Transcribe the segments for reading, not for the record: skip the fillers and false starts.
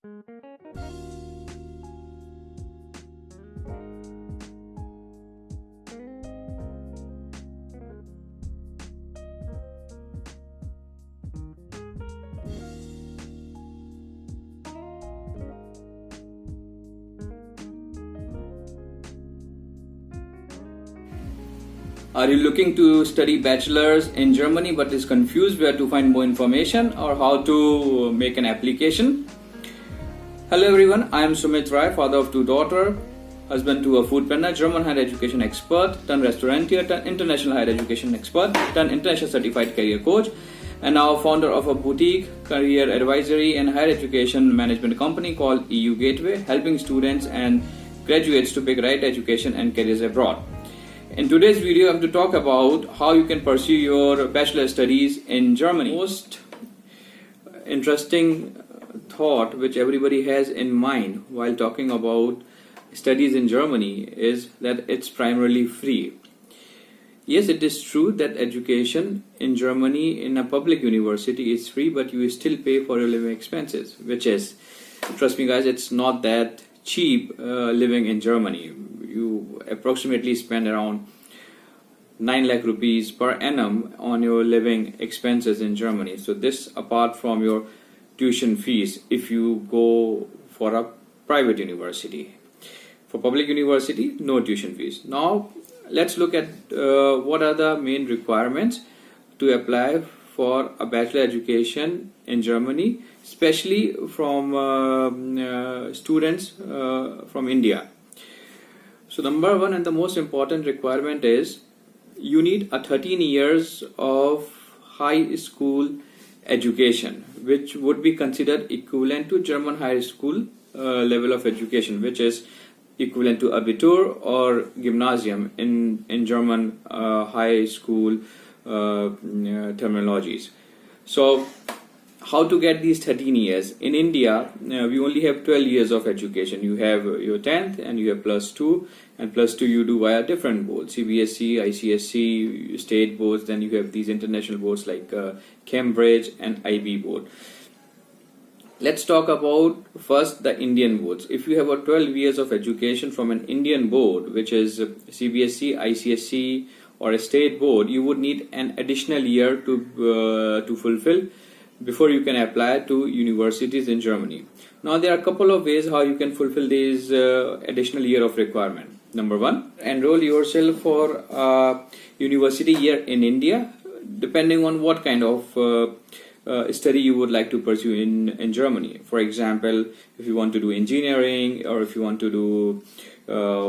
Are you looking to study bachelors in Germany but is confused where to find more information or how to make an application? Hello everyone, I am Sumit Rai, father of two daughters, husband to a food planner, German higher education expert, turned restaurateur, turned international higher education expert, turned international certified career coach, and now founder of a boutique career advisory and higher education management company called EU Gateway, helping students and graduates to pick right education and careers abroad. In today's video, I'm going to talk about how you can pursue your bachelor studies in Germany. Most interesting thought which everybody has in mind while talking about studies in Germany is that it's primarily free. Yes, it is true that education in Germany in a public university is free, but you still pay for your living expenses, which is, trust me guys, it's not that cheap living in Germany. You approximately spend around 9 lakh rupees per annum on your living expenses in Germany. So this apart from your tuition fees if you go for a private university. For public university, no tuition fees. Now let's look at what are the main requirements to apply for a bachelor education in Germany, especially from students from India. So number one and the most important requirement is you need a 13 years of high school education, which would be considered equivalent to German high school level of education, which is equivalent to Abitur or Gymnasium in German high school terminologies. So how to get these 13 years? In India, we only have 12 years of education. You have your 10th and you have plus 2, and plus 2 you do via different boards, CBSE, ICSE, state boards, then you have these international boards like Cambridge and IB board. Let's talk about first the Indian boards. If you have a 12 years of education from an Indian board, which is CBSE, ICSE or a state board, you would need an additional year to fulfill before you can apply to universities in Germany. Now there are a couple of ways how you can fulfill these additional year of requirement. Number one, enroll yourself for a university year in India, depending on what kind of study you would like to pursue in Germany. For example, if you want to do engineering, or if you want to do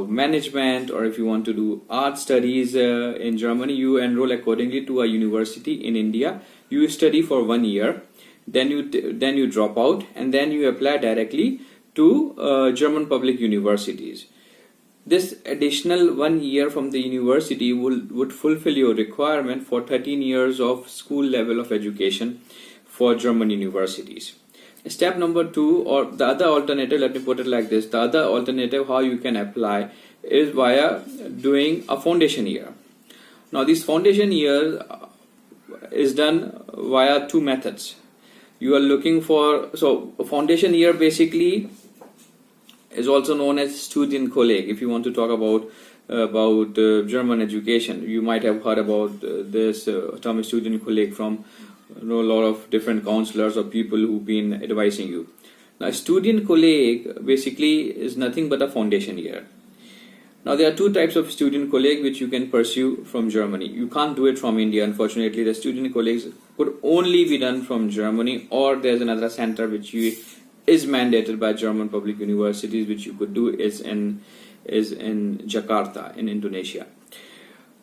management, or if you want to do art studies in Germany, you enroll accordingly to a university in India. You study for 1 year, then you drop out, and then you apply directly to German public universities. This additional 1 year from the university would fulfill your requirement for 13 years of school level of education for German universities. Step number 2, or the other alternative, let me put it like this, the other alternative how you can apply is via doing a foundation year. Now this foundation year is done via 2 methods. You are looking for, so a foundation year basically is also known as Studienkolleg. If you want to talk about German education, you might have heard about this term Studienkolleg from a lot of different counselors or people who've been advising you. Now Studienkolleg basically is nothing but a foundation year. Now there are 2 types of Studienkolleg which you can pursue from Germany. You can't do it from India, unfortunately. The Studienkollegs could only be done from Germany, or there's another center which is mandated by German public universities, which you could do is in Jakarta in Indonesia.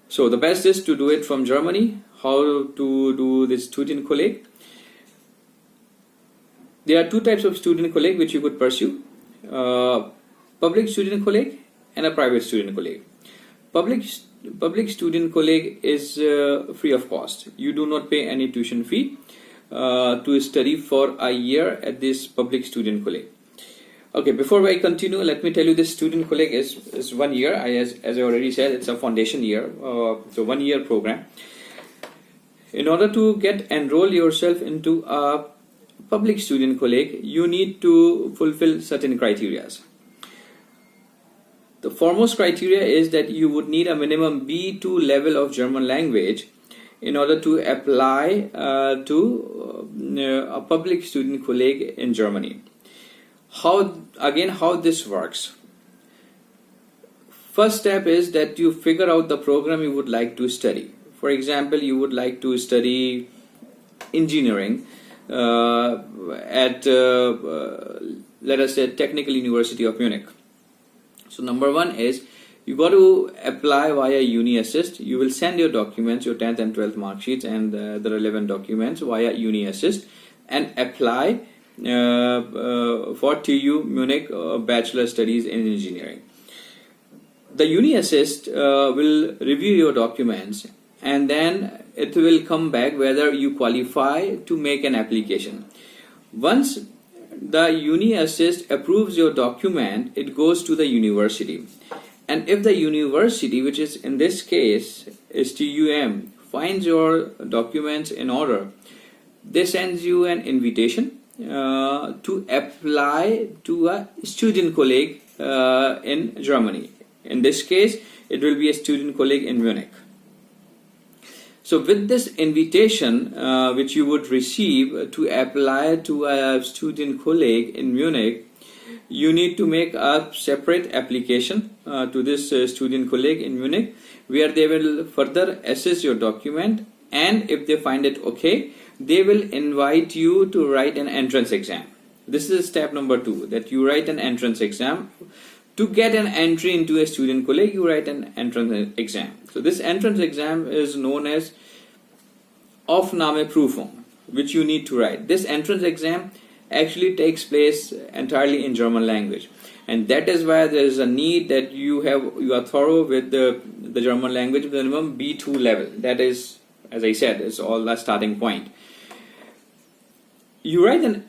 So the best is to do it from Germany. How to do this Studienkolleg? There are 2 types of Studienkolleg which you could pursue. Public Studienkolleg and a private Studienkolleg. Public Studienkolleg is free of cost. You do not pay any tuition fee to study for a year at this public Studienkolleg. Okay, before I continue, let me tell you this Studienkolleg is 1 year. As I already said, it's a foundation year, so 1 year program. In order to enroll yourself into a public student colleague, you need to fulfill certain criteria. The foremost criteria is that you would need a minimum B2 level of German language in order to apply to a public student colleague in Germany. How this works? First step is that you figure out the program you would like to study. For example, you would like to study engineering at let us say Technical University of Munich. So number one is you got to apply via Uni Assist. You will send your documents, your 10th and 12th mark sheets and the relevant documents via Uni Assist and apply for TU Munich Bachelor Studies in Engineering. The Uni Assist will review your documents and then it will come back whether you qualify to make an application. Once the Uni Assist approves your document, it goes to the university. And if the university, which is in this case is TUM, finds your documents in order, they send you an invitation to apply to a student colleague in Germany. In this case, it will be a student colleague in Munich. So with this invitation which you would receive to apply to a student colleague in Munich, you need to make a separate application to this student colleague in Munich, where they will further assess your document, and if they find it okay, they will invite you to write an entrance exam. This is step number 2, that you write an entrance exam. To get an entry into a student colleague, you write an entrance exam. So this entrance exam is known as Aufnahmeprüfung, which you need to write. This entrance exam actually takes place entirely in German language, and that is why there is a need that you are thorough with the German language minimum B2 level. That is, as I said, is all the starting point. You write an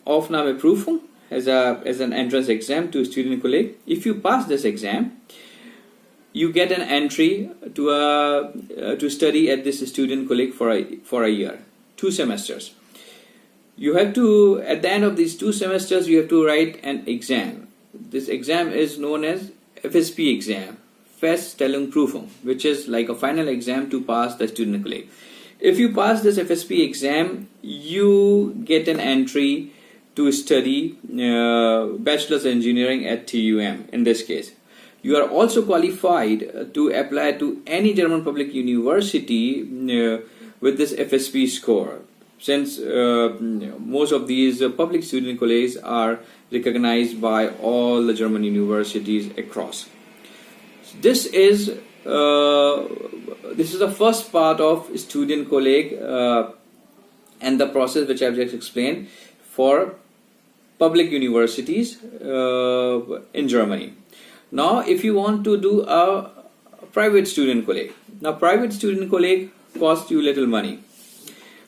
Aufnahmeprüfung as an entrance exam to student colleague. If you pass this exam, you get an entry to study at this student colleague for a year, 2 semesters. You have to, at the end of these 2 semesters, you have to write an exam. This exam is known as FSP exam, Feststellungsprüfung, which is like a final exam to pass the student colleague. If you pass this FSP exam, you get an entry to study Bachelor's Engineering at TUM in this case. You are also qualified to apply to any German public university with this FSP score, since most of these public student colleges are recognized by all the German universities across. This is the first part of student colleague and the process which I have just explained for public universities in Germany. Now, if you want to do a private student colleague, now private student colleague costs you little money,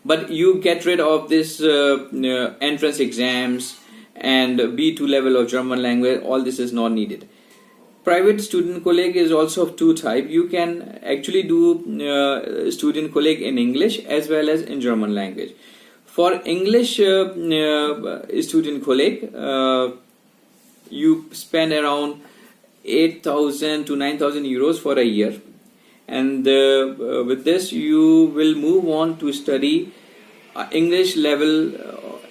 but you get rid of this entrance exams and B2 level of German language. All this is not needed. Private student colleague is also of 2 types. You can actually do student colleague in English as well as in German language. For English student colleague, you spend around 8,000 to 9,000 euros for a year, and with this you will move on to study English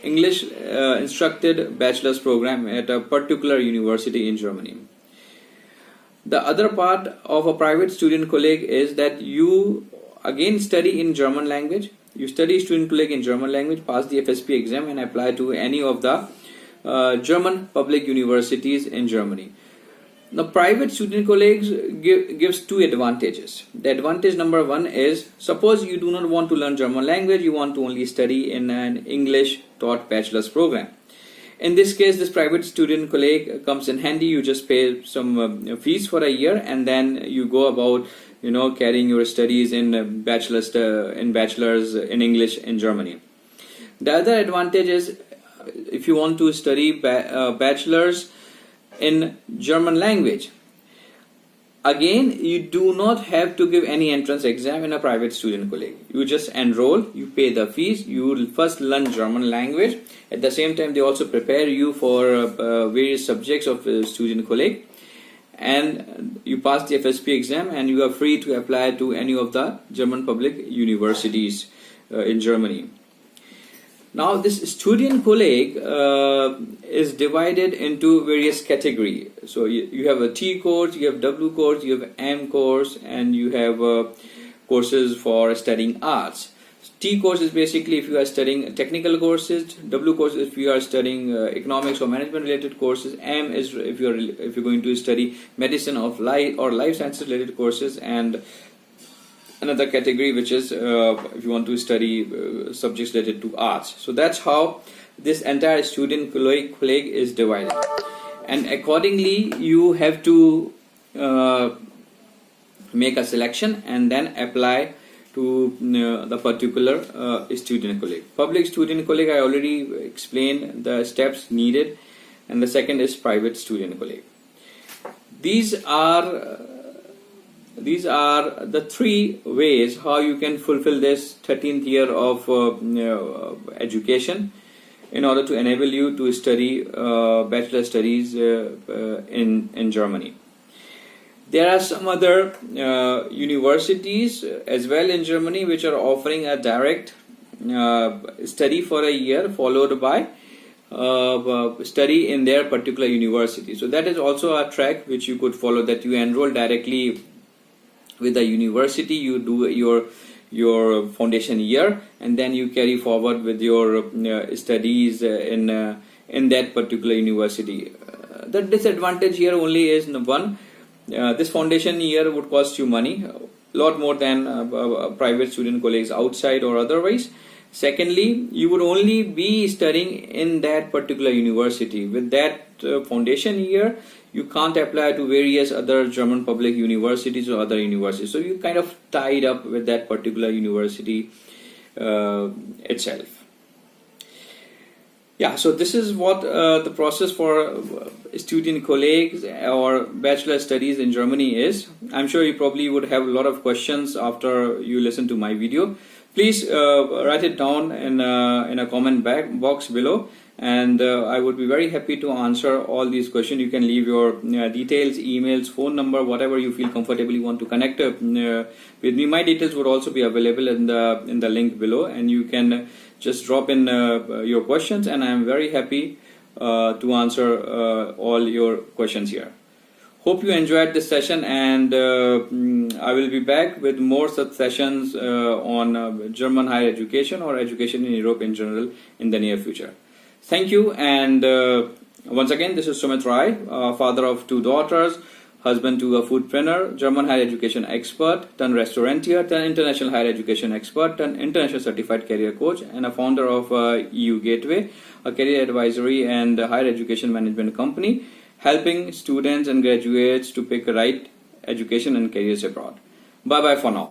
instructed bachelor's program at a particular university in Germany. The other part of a private student colleague is that you again study in German language. You study student colleague in German language, pass the FSP exam and apply to any of the German public universities in Germany. Now, private student colleagues gives 2 advantages. The advantage number 1 is, suppose you do not want to learn German language, you want to only study in an English taught bachelor's program. In this case, this private student colleague comes in handy. You just pay some fees for a year, and then you go about carrying your studies in bachelor's in English in Germany. The other advantage is, if you want to study bachelor's in German language, Again, you do not have to give any entrance exam in a private student college. You just enroll, you pay the fees, you will first learn German language. At the same time, they also prepare you for various subjects of student college. And you pass the FSP exam and you are free to apply to any of the German public universities in Germany. Now this student college is divided into various categories. So you have a T course, you have W course, you have M course, and you have courses for studying arts. T course is basically if you are studying technical courses. W course is if you are studying economics or management related courses. M is if you're going to study medicine of life or life sciences related courses, and another category which is if you want to study subjects related to arts. So that's how this entire student college is divided, and accordingly you have to make a selection and then apply to the particular student college. Public student college, I already explained the steps needed, and the second is private student college. These are the three ways how you can fulfill this 13th year of education in order to enable you to study bachelor studies in Germany. There are some other universities as well in Germany which are offering a direct study for a year followed by study in their particular university. So that is also a track which you could follow, that you enroll directly with the university, you do your foundation year, and then you carry forward with your studies in that particular university. The disadvantage here only is one, this foundation year would cost you money, a lot more than private student colleges outside or otherwise. Secondly, you would only be studying in that particular university. With that foundation year, you can't apply to various other German public universities or other universities. So you kind of tied up with that particular university itself. Yeah, so this is what the process for student colleagues or bachelor studies in Germany is. I'm sure you probably would have a lot of questions after you listen to my video. Please write it down in a comment box below, and I would be very happy to answer all these questions. You can leave your details, emails, phone number, whatever you feel comfortable you want to connect with me. My details would also be available in the link below, and you can just drop in your questions, and I am very happy to answer all your questions here. Hope you enjoyed this session, and I will be back with more such sessions on German higher education or education in Europe in general in the near future. Thank you, and once again, this is Sumit Rai, father of 2 daughters, husband to a foodpreneur, German higher education expert, turned restaurateur, turned international higher education expert, turned international certified career coach, and a founder of EU Gateway, a career advisory and higher education management company, helping students and graduates to pick right education and careers abroad. Bye bye for now.